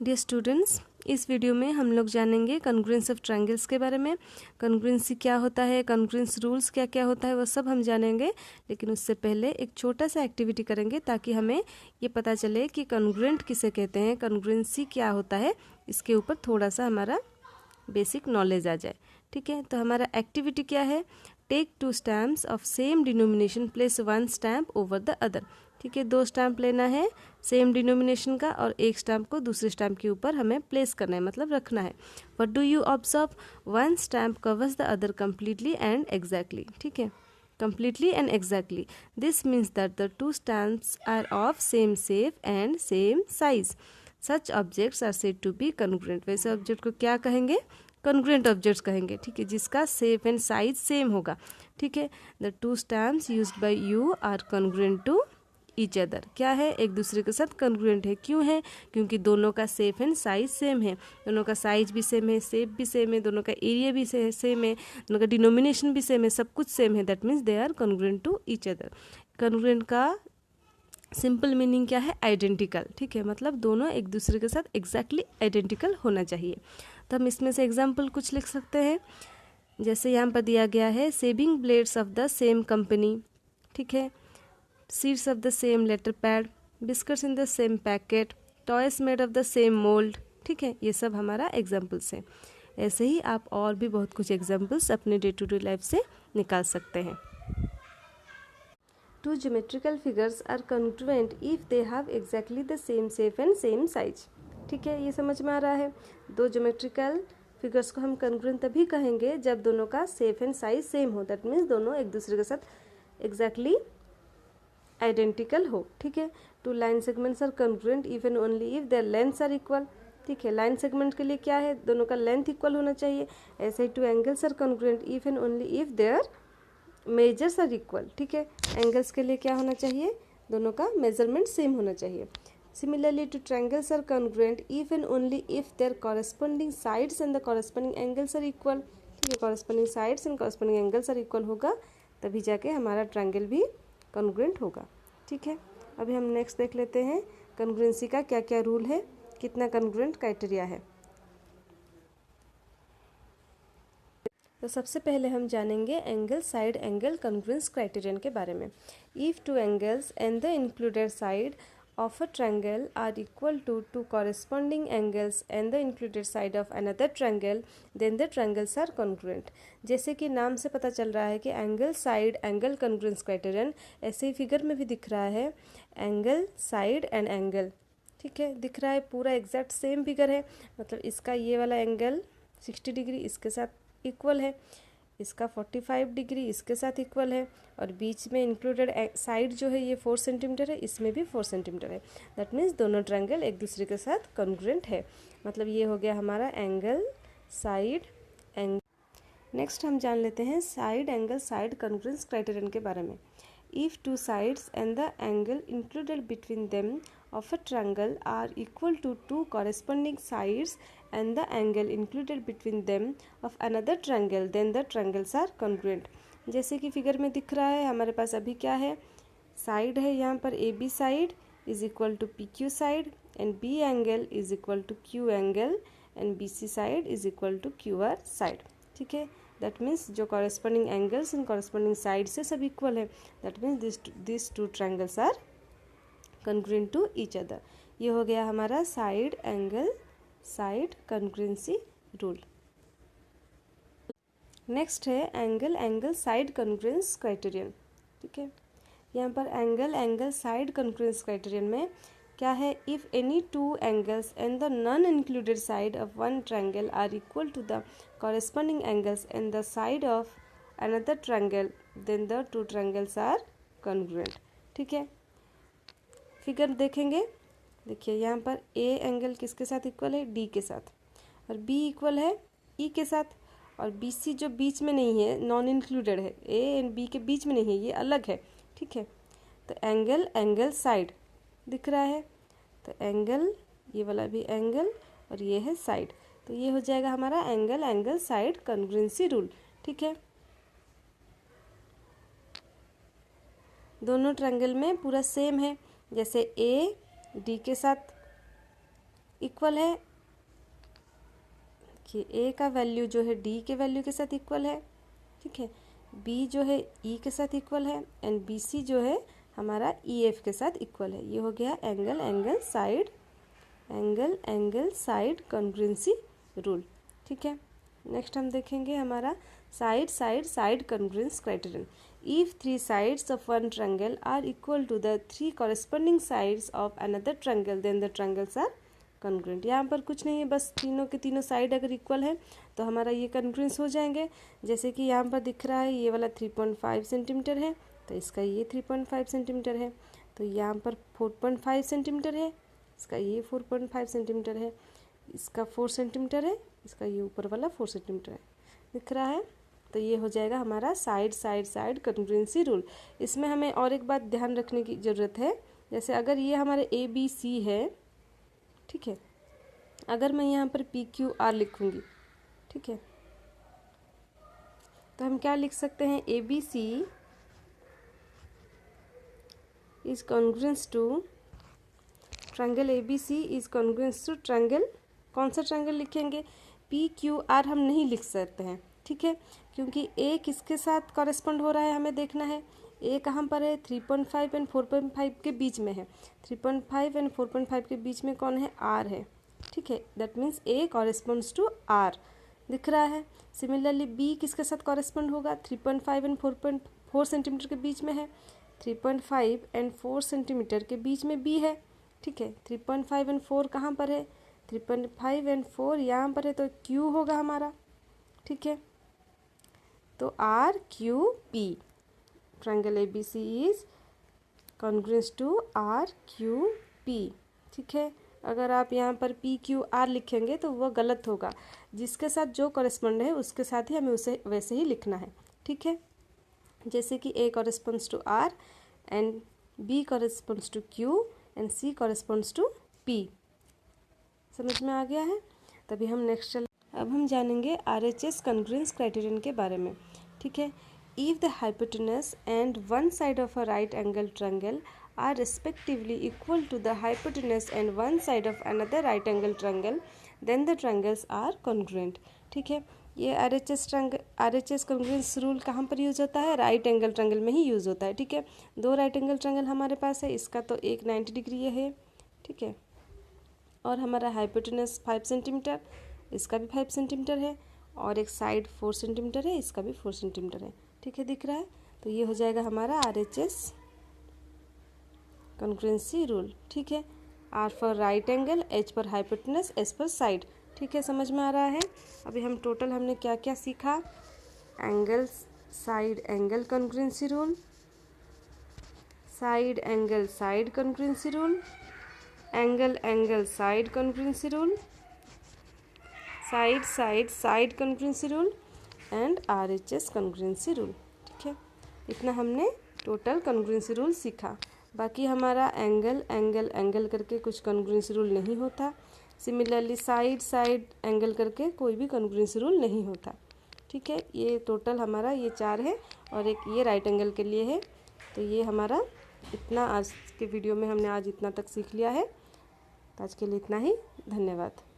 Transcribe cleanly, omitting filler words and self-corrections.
Dear students, इस video में हम लोग जानेंगे कॉन्ग्रुएंस ऑफ ट्रायंगल्स के बारे में। कॉन्ग्रुएंसी क्या होता है, कॉन्ग्रुएंस रूल्स क्या क्या होता है, वो सब हम जानेंगे। लेकिन उससे पहले एक छोटा सा एक्टिविटी करेंगे ताकि हमें ये पता चले कि कॉन्ग्रुएंट किसे कहते हैं, कॉन्ग्रुएंसी क्या होता है, इसके ऊपर थोड़ा सा हमारा बेसिक नॉलेज आ जाए। ठीक है, तो हमारा एक्टिविटी क्या है? Take 2 stamps of same denomination, place 1 stamp over the other. ठीक है, 2 स्टैम्प लेना है सेम डिनोमिनेशन का और एक स्टैम्प को दूसरे स्टैम्प के ऊपर हमें प्लेस करना है, मतलब रखना है। What do you observe? 1 stamp covers the other completely and exactly. ठीक है, completely and exactly. This means that the 2 stamps are of same shape and same size. Such objects are said to be congruent. वैसे object को क्या कहेंगे? Congruent objects कहेंगे। ठीक है, जिसका शेप एंड साइज सेम होगा। ठीक है, the 2 stamps used by you are congruent to each other. क्या है? एक दूसरे के साथ कॉन्ग्रुएंट है। क्यों है? क्योंकि दोनों का शेप एंड साइज सेम है, दोनों का साइज भी सेम है, शेप भी सेम है, दोनों का एरिया भी सेम है, दोनों का डिनोमिनेशन भी सेम है, सब कुछ सेम है। That means they are congruent to each other. Congruent का सिंपल मीनिंग क्या है? आइडेंटिकल। ठीक है, मतलब दोनों एक दूसरे के साथ एग्जैक्टली आइडेंटिकल होना चाहिए। तो हम इसमें से एग्जाम्पल कुछ लिख सकते हैं। जैसे यहाँ पर दिया गया है, shaving blades of the same company. ठीक है, sheets of the same letter pad, biscuits in the same packet, toys made of the same mould. ठीक है, ये सब हमारा एग्जाम्पल्स हैं। ऐसे ही आप और भी बहुत कुछ एग्जाम्पल्स अपने डे टू डे लाइफ से निकाल सकते हैं। Two geometrical figures are congruent if they have exactly the same shape and same size. ठीक है, ये समझ में आ रहा है। 2 ज्योमेट्रिकल फिगर्स को हम कॉन्ग्रुएंट तभी कहेंगे जब दोनों का शेप एंड साइज सेम हो। दैट मीन्स दोनों एक दूसरे के साथ एग्जैक्टली आइडेंटिकल हो। ठीक है, 2 line segments are congruent even only if their lengths are equal. ठीक है, लाइन सेगमेंट के लिए क्या है? दोनों का लेंथ इक्वल होना चाहिए। ऐसे ही 2 angles are congruent if and only if their measures are equal. ठीक है, एंगल्स के लिए क्या होना चाहिए? दोनों का मेजरमेंट सेम होना चाहिए। Similarly two triangles are congruent if and only if their corresponding sides and the corresponding angles are equal. ठीक है, corresponding sides and corresponding angles are equal होगा तभी जाके हमारा ट्रायंगल भी कॉन्ग्रुएंट होगा। ठीक है, अभी हम नेक्स्ट देख लेते हैं कॉन्ग्रुएंसी का क्या क्या रूल है, कितना कॉन्ग्रुएंट क्राइटेरिया है। तो सबसे पहले हम जानेंगे angle side angle congruence criterion के बारे में। If 2 angles and the included side of a triangle are equal to 2 corresponding angles and the included side of another triangle, then the triangles are congruent. जैसे कि नाम से पता चल रहा है कि angle side angle congruence criterion, ऐसे ही फिगर में भी दिख रहा है एंगल साइड एंड एंगल। ठीक है, दिख रहा है पूरा एग्जैक्ट सेम फिगर है, मतलब इसका ये वाला एंगल 60 डिग्री इसके साथ इक्वल है, इसका 45 डिग्री इसके साथ इक्वल है, और बीच में इंक्लूडेड साइड जो है ये 4 सेंटीमीटर है, इसमें भी 4 सेंटीमीटर है। दैट मीन्स दोनों ट्रायंगल एक दूसरे के साथ कॉन्ग्रुएंट है। मतलब ये हो गया हमारा एंगल साइड एंगल। नेक्स्ट हम जान लेते हैं side angle side congruence criterion के बारे में। If 2 sides and the angle included between them of a triangle are equal to 2 corresponding sides and the angle included between them of another triangle, then the triangles are congruent. जैसे कि figure में दिख रहा है, हमारे पास अभी क्या है? साइड है, यहाँ पर A B side is equal to P Q side and B angle is equal to Q angle and B C side is equal to Q R side. ठीक है, दैट मीन्स जो corresponding angles and corresponding side से सब equal है। That means this 2 triangles are congruent to each other. ये हो गया हमारा side angle side congruency rule. Next है angle angle side congruence criterion. ठीक है, यहाँ पर angle angle side congruence criterion में क्या है? If any 2 angles and the non included side of one triangle are equal to the corresponding angles and the side of another triangle, then the 2 triangles are congruent. ठीक है, figure देखेंगे, देखिए यहाँ पर A angle किसके साथ equal है? D के साथ, और बी इक्वल है ई के साथ, और बी सी जो बीच में नहीं है, नॉन इंक्लूडेड है, ए एंड बी के बीच में नहीं है, ये अलग है। ठीक है, तो एंगल एंगल साइड दिख रहा है, तो एंगल ये वाला भी एंगल और ये है साइड, तो ये हो जाएगा हमारा angle angle side congruency rule. ठीक है, दोनों ट्रायंगल में पूरा सेम है, जैसे ए डी के साथ इक्वल है कि ए का वैल्यू जो है डी के वैल्यू के साथ इक्वल है, ठीक है, बी जो है ई के साथ इक्वल है, एंड बी सी जो है हमारा ई एफ के साथ इक्वल है। ये हो गया angle angle side congruency rule, ठीक है। नेक्स्ट हम देखेंगे हमारा side congruence criterion. If 3 sides of one triangle are equal to the 3 corresponding sides of another triangle then the triangles are congruent. यहाँ पर कुछ नहीं है, बस तीनों के तीनों साइड अगर इक्वल है तो हमारा ये कॉन्ग्रुएंस हो जाएंगे। जैसे कि यहाँ पर दिख रहा है ये वाला 3.5 सेंटीमीटर है तो इसका ये 3.5 सेंटीमीटर है, तो यहाँ पर 4.5 सेंटीमीटर है, इसका ये 4.5 सेंटीमीटर है, इसका 4 सेंटीमीटर है, इसका ये ऊपर वाला 4 सेंटीमीटर है, दिख रहा है। तो ये हो जाएगा हमारा साइड कॉन्ग्रुएंसी रूल। इसमें हमें और एक बात ध्यान रखने की ज़रूरत है, जैसे अगर ये हमारे ABC है, ठीक है, अगर मैं यहाँ पर PQR लिखूँगी, ठीक है, तो हम क्या लिख सकते हैं, ABC is congruence to triangle ABC is congruence to triangle, कौन सा ट्रायंगल लिखेंगे, PQR हम नहीं लिख सकते हैं, ठीक है, क्योंकि A किसके साथ कॉरेस्पॉन्ड हो रहा है हमें देखना है। A कहाँ पर है, 3.5 एंड 4.5 के बीच में है, 3.5 एंड 4.5 के बीच में कौन है, R है, ठीक है, that means A corresponds to R, दिख रहा है। सिमिलरली B किसके साथ कॉरेस्पॉन्ड होगा, 3.5 एंड 4.4 सेंटीमीटर के बीच में है, 3.5 एंड 4 सेंटीमीटर के बीच में B है, ठीक है, 3.5 एंड 4 कहाँ पर है, 3.5 एंड 4 यहाँ पर है, तो Q होगा हमारा, ठीक है, तो RQP triangle ABC is congruence to RQP, ठीक है। अगर आप यहाँ पर PQR लिखेंगे तो वह गलत होगा, जिसके साथ जो कॉरेस्पॉन्ड है उसके साथ ही हमें उसे वैसे ही लिखना है, ठीक है। जैसे कि A corresponds to R and B corresponds to Q and C corresponds to P, समझ में आ गया है। तभी हम नेक्स्ट अब हम जानेंगे RHS कॉन्ग्रुएंस क्राइटेरियन के बारे में, ठीक है। If the hypotenuse and one side of a right angle triangle are respectively equal to the hypotenuse and one side of another right angle triangle, then the triangles are congruent, ठीक है। ये RHS congruence rule कहाँ पर use होता है, right angle triangle में ही use होता है, ठीक है। 2 राइट एंगल ट्रायंगल हमारे पास है, इसका तो एक 90 डिग्री है, ठीक है, और हमारा हाइपोटेनस 5 सेंटीमीटर, इसका भी 5 सेंटीमीटर है, और एक साइड 4 सेंटीमीटर है, इसका भी 4 सेंटीमीटर है, ठीक है, दिख रहा है। तो ये हो जाएगा हमारा RHS कॉन्ग्रुएंसी रूल, ठीक है। R for right angle, H for hypotenuse, S for side, ठीक है, समझ में आ रहा है। अभी हम टोटल हमने क्या क्या सीखा, angle side congruency rule, side congruency rule, angle side congruency rule, side congruency rule and RHS congruency rule, ठीक है। इतना हमने टोटल कॉन्ग्रुएंसी रूल सीखा। बाकी हमारा एंगल करके कुछ कॉन्ग्रुएंसी रूल नहीं होता, सिमिलरली साइड एंगल करके कोई भी कॉन्ग्रुएंसी रूल नहीं होता, ठीक है। ये टोटल हमारा ये 4 है और एक ये राइट एंगल के लिए है। तो ये हमारा इतना आज के वीडियो में हमने आज इतना तक सीख लिया है। तो आज के लिए इतना ही, धन्यवाद।